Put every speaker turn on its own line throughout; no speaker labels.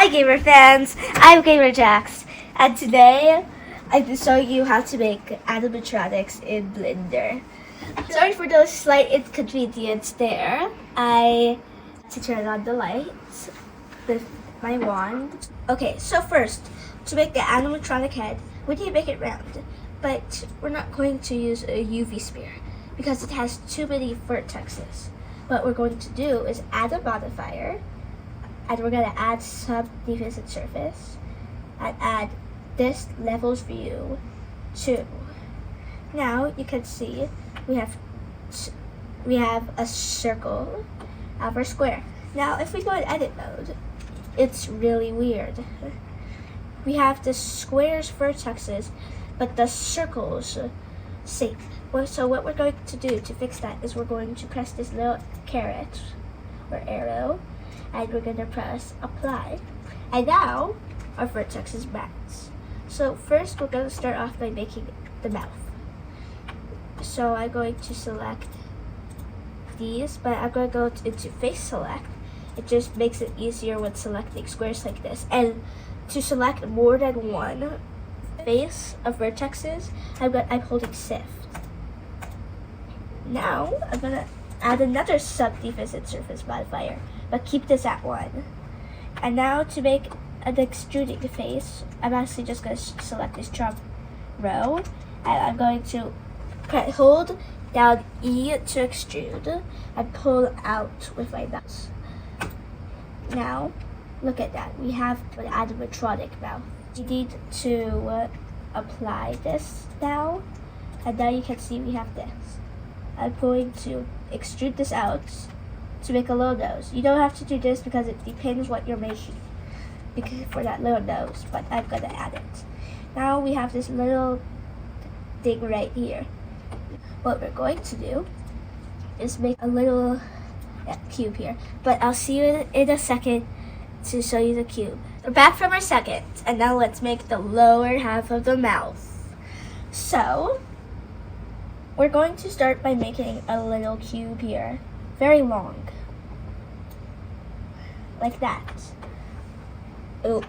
Hi gamer fans, I'm GamerJax, and today I'm to show you how to make animatronics in Blender. Sorry for those slight inconvenience there. I had to turn on the lights with my wand. Okay, so first, to make the animatronic head, we need to make it round, but we're not going to use a UV sphere because it has too many vertexes. What we're going to do is add a modifier, and we're going to add subdivision surface and add this levels view 2. Now you can see we have a circle of our square. Now if we go in edit mode, it's really weird. We have the square's vertexes, but the circles same. So what we're going to do to fix that is we're going to press this little caret or arrow, and we're going to press apply. And now our vertex is matched. So first we're going to start off by making the mouth. So I'm going to select these, but I'm going to go into face select. It just makes it easier when selecting squares like this. And to select more than one face of vertexes, I'm holding shift. Now I'm going to add another subdivision surface modifier, but keep this at 1. And now to make an extruding face, I'm actually just going to select this jump row, and I'm going to hold down E to extrude and pull out with my mouse. Now look at that, we have an animatronic mouth. We need to apply this now, and now you can see we have this. I'm going to extrude this out to make a little nose. You don't have to do this because it depends what you're making for that little nose, but I'm going to add it. Now we have this little thing right here. What we're going to do is make a little cube here, but I'll see you in a second to show you the cube. We're back from our second, and now let's make the lower half of the mouth. So we're going to start by making a little cube here, very long, like that. Ooh.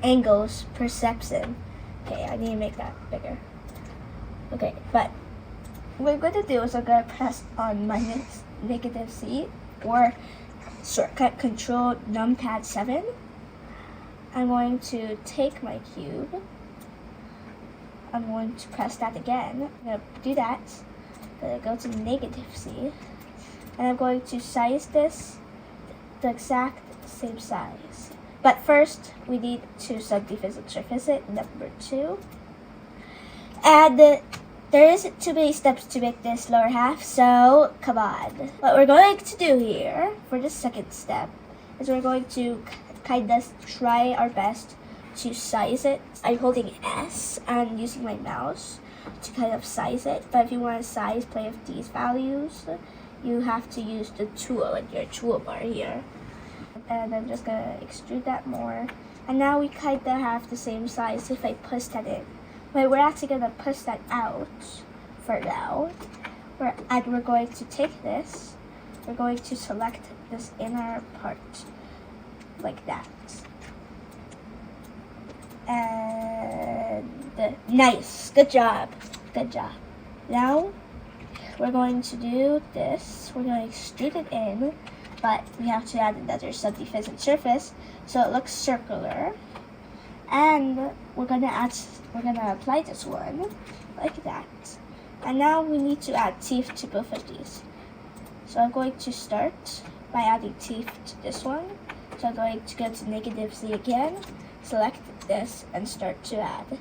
Angles, perception. Okay, I need to make that bigger. Okay, but what I'm going to do is I'm going to press on -C or shortcut Control numpad 7. I'm going to take my cube. I'm going to press that again. I'm going to do that. I'm going to go to -C. And I'm going to size this the exact same size. But first, we need to subdivision surface it, number 2. And there isn't too many steps to make this lower half, so come on. What we're going to do here for the second step is we're going to kind of try our best to size it. I'm holding S and using my mouse to kind of size it, but if you want to play with these values, you have to use the tool in your toolbar here. And I'm just going to extrude that more. And now we kind of have the same size if I push that in. But we're actually going to push that out for now. And we're going to take this. We're going to select this inner part like that. And nice, good job, good job. Now we're going to do this. We're going to extrude it in, but we have to add another subdivision surface so it looks circular. And we're gonna apply this one like that. And now we need to add teeth to both of these. So I'm going to start by adding teeth to this one. So I'm going to go to -C again, select this, and start to add.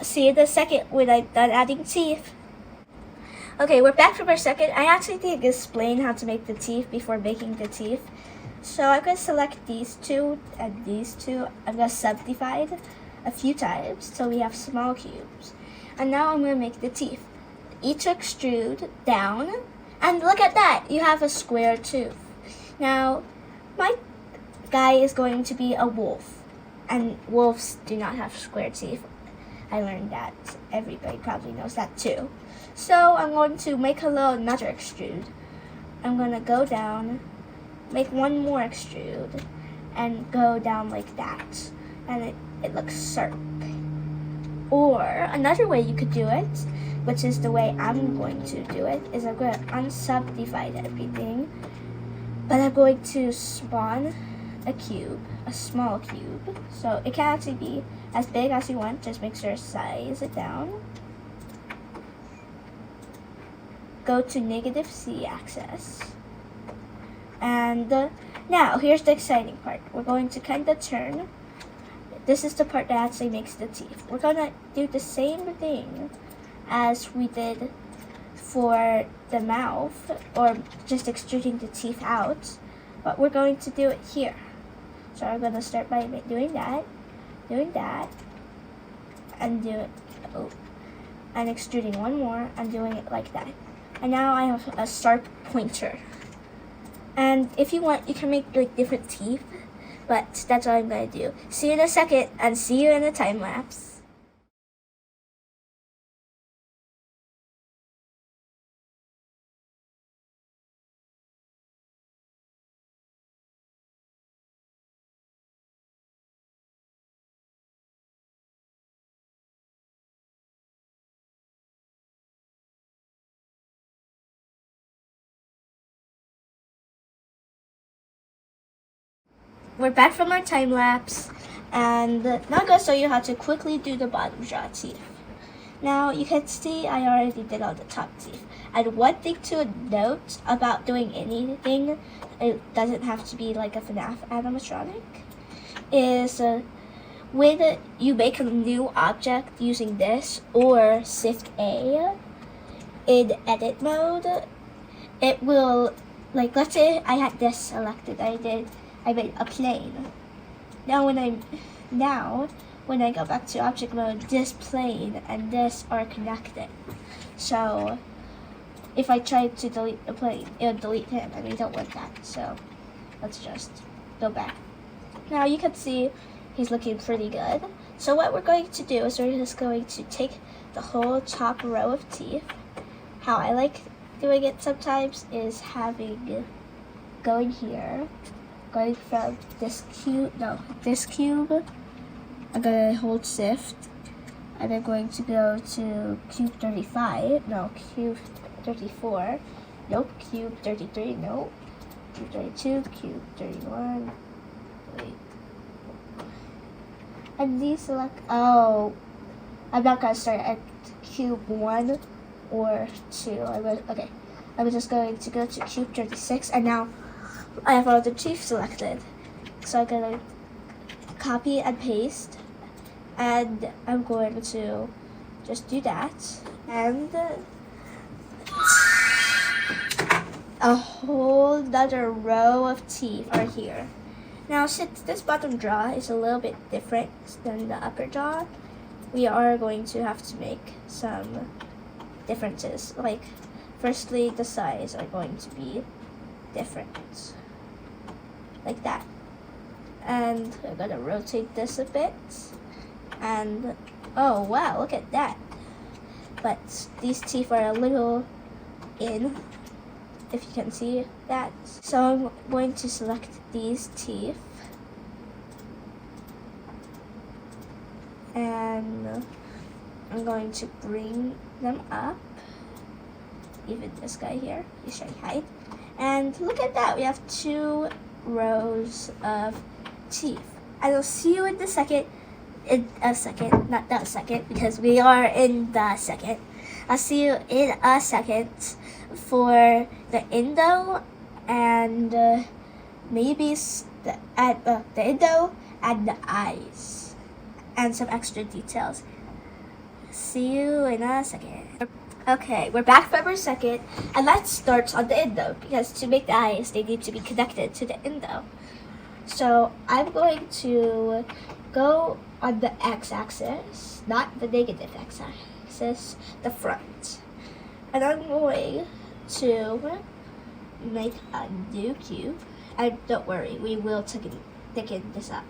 See you in a second when I'm done adding teeth. Okay, we're back from our second. I actually need to explain how to make the teeth before making the teeth. So I'm going to select these two and these two. I'm going to subdivide a few times so we have small cubes. And now I'm going to make the teeth. Each extrude down, and look at that, you have a square tooth. Now, my guy is going to be a wolf, and wolves do not have square teeth. I learned that. Everybody probably knows that too. So I'm going to make another extrude. I'm going to go down, make one more extrude, and go down like that, and it looks sharp. Or another way you could do it, which is the way I'm going to do it, is I'm going to unsubdivide everything, but I'm going to spawn a cube, a small cube. So it can actually be as big as you want, just make sure size it down. Go to -C axis. And now here's the exciting part. We're going to kind of turn. This is the part that actually makes the teeth. We're going to do the same thing as we did for the mouth, or just extruding the teeth out, but we're going to do it here. So I'm going to start by doing that, and and extruding one more, and doing it like that. And now I have a sharp pointer. And if you want, you can make like different teeth, but that's what I'm going to do. See you in a second, and see you in the time lapse. We're back from our time lapse, and now I'm going to show you how to quickly do the bottom jaw teeth. Now you can see I already did all the top teeth. And one thing to note about doing anything, it doesn't have to be like a FNAF animatronic, is when you make a new object using this or Shift A in edit mode, it will, like, let's say I had this selected, I made a plane. Now when I go back to object mode, this plane and this are connected. So if I try to delete the plane, it'll delete him, and we don't want that. So let's just go back. Now you can see he's looking pretty good. So what we're going to do is we're just going to take the whole top row of teeth. How I like doing it sometimes is going here, going from this cube, I'm gonna hold shift, and I'm going to go to cube 35, no, cube 34, nope, cube 33, nope, cube 32, cube 31, wait, and deselect, oh, I'm not gonna start at cube 1 or 2, I'm just going to go to cube 36, and now I have all the teeth selected. So I'm gonna copy and paste, and I'm going to just do that, and a whole other row of teeth are here. Now since this bottom jaw is a little bit different than the upper jaw, we are going to have to make some differences. Like, firstly, the size are going to be different, like that. And I'm gonna rotate this a bit, and oh wow, look at that. But these teeth are a little in, if you can see that. So I'm going to select these teeth, and I'm going to bring them up. Even this guy here, he's showing height. And look at that, we have 2 rows of teeth. And I'll see you in a second, not that second, because we are in the second. I'll see you in a second for the endo and maybe the endo and the eyes and some extra details. See you in a second. Okay, we're back from our second, and let's start on the endo, because to make the eyes, they need to be connected to the endo. So I'm going to go on the x-axis, not the negative x-axis, the front. And I'm going to make a new cube, and don't worry, we will thicken this up.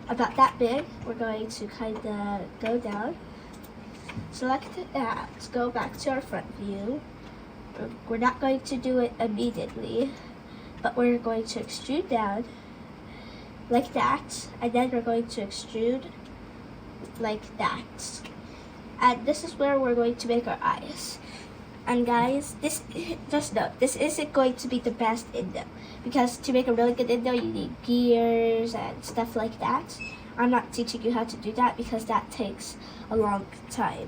About that big, we're going to kind of go down. Select that, go back to our front view. We're not going to do it immediately, but we're going to extrude down like that, and then we're going to extrude like that. And this is where we're going to make our eyes. And guys, this, just note, this isn't going to be the best endo, because to make a really good endo, you need gears and stuff like that. I'm not teaching you how to do that because that takes a long time.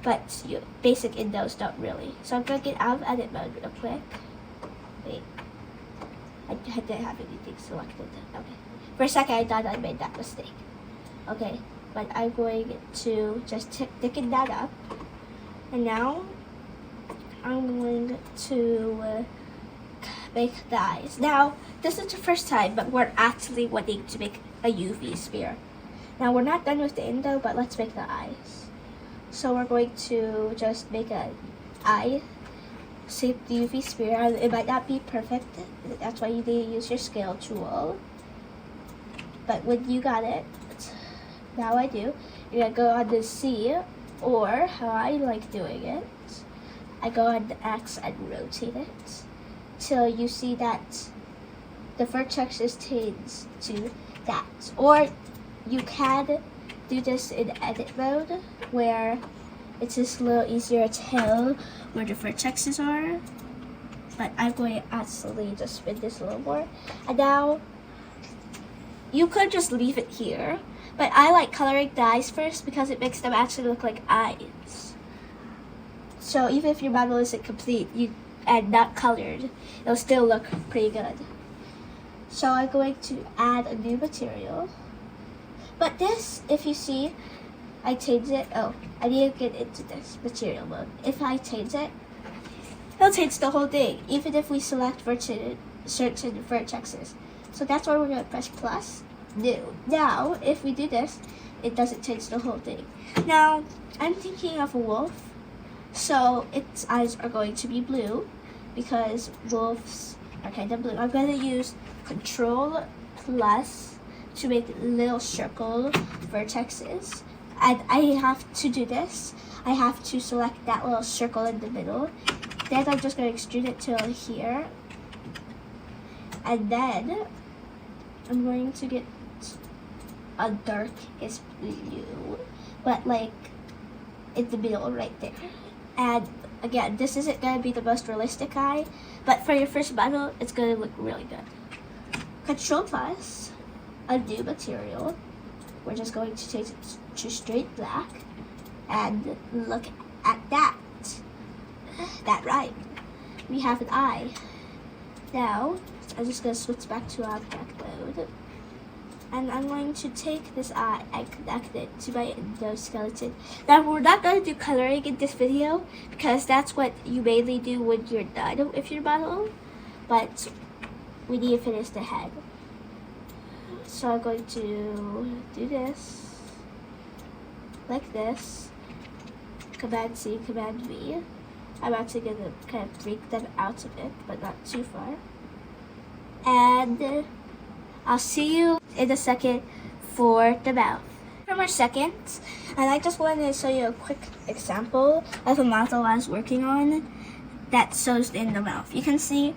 But basic endos don't really. So I'm going to get out of edit mode real quick. Wait. I didn't have anything selected. Okay. For a second, I thought I made that mistake. Okay. But I'm going to just thicken that up. And now, I'm going to make the eyes. Now, this is the first time, but we're actually wanting to make a UV sphere. Now, we're not done with the endo, but let's make the eyes. So we're going to just make an eye shape the UV sphere. It might not be perfect. That's why you need to use your scale tool. But when you got it, now I do, you're going to go on the C, or how I like doing it, I go on the X and rotate it till you see that the vertex is changed to that. Or you can do this in edit mode where it's just a little easier to tell where the vertexes are. But I'm going to actually just spin this a little more. And now, you could just leave it here, but I like coloring the eyes first because it makes them actually look like eyes. So even if your model isn't complete and not colored, it'll still look pretty good. So I'm going to add a new material. But this, if you see, I changed it. Oh, I need to get into this material mode. If I change it, it'll change the whole thing, even if we select certain vertexes. So that's why we're going to press plus. New. Now, if we do this, it doesn't change the whole thing. Now, I'm thinking of a wolf. So its eyes are going to be blue because wolves are kind of blue. I'm going to use Control plus to make little circle vertexes. And I have to do this. I have to select that little circle in the middle. Then I'm just going to extrude it till here. And then I'm going to get a darkest blue, but like in the middle right there. And again, this isn't going to be the most realistic eye, but for your first model, it's going to look really good. Control plus, a new material. We're just going to change it to straight black. And look at that. That right. We have an eye. Now, I'm just going to switch back to object mode. And I'm going to take this eye and connect it to my endoskeleton. Now, we're not going to do coloring in this video because that's what you mainly do when you're done with your model. But we need to finish the head. So I'm going to do this, like this, Command C, Command V. I'm actually going to kind of break them out a bit, but not too far. And I'll see you in a second for the mouth. For our second, and I just wanted to show you a quick example of a model I was working on that shows in the mouth. You can see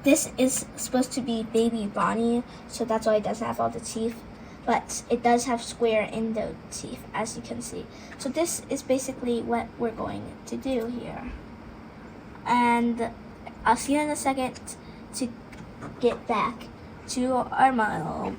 this is supposed to be baby Bonnie, so that's why it doesn't have all the teeth, but it does have square endo teeth, as you can see. So this is basically what we're going to do here. And I'll see you in a second to get back to our model.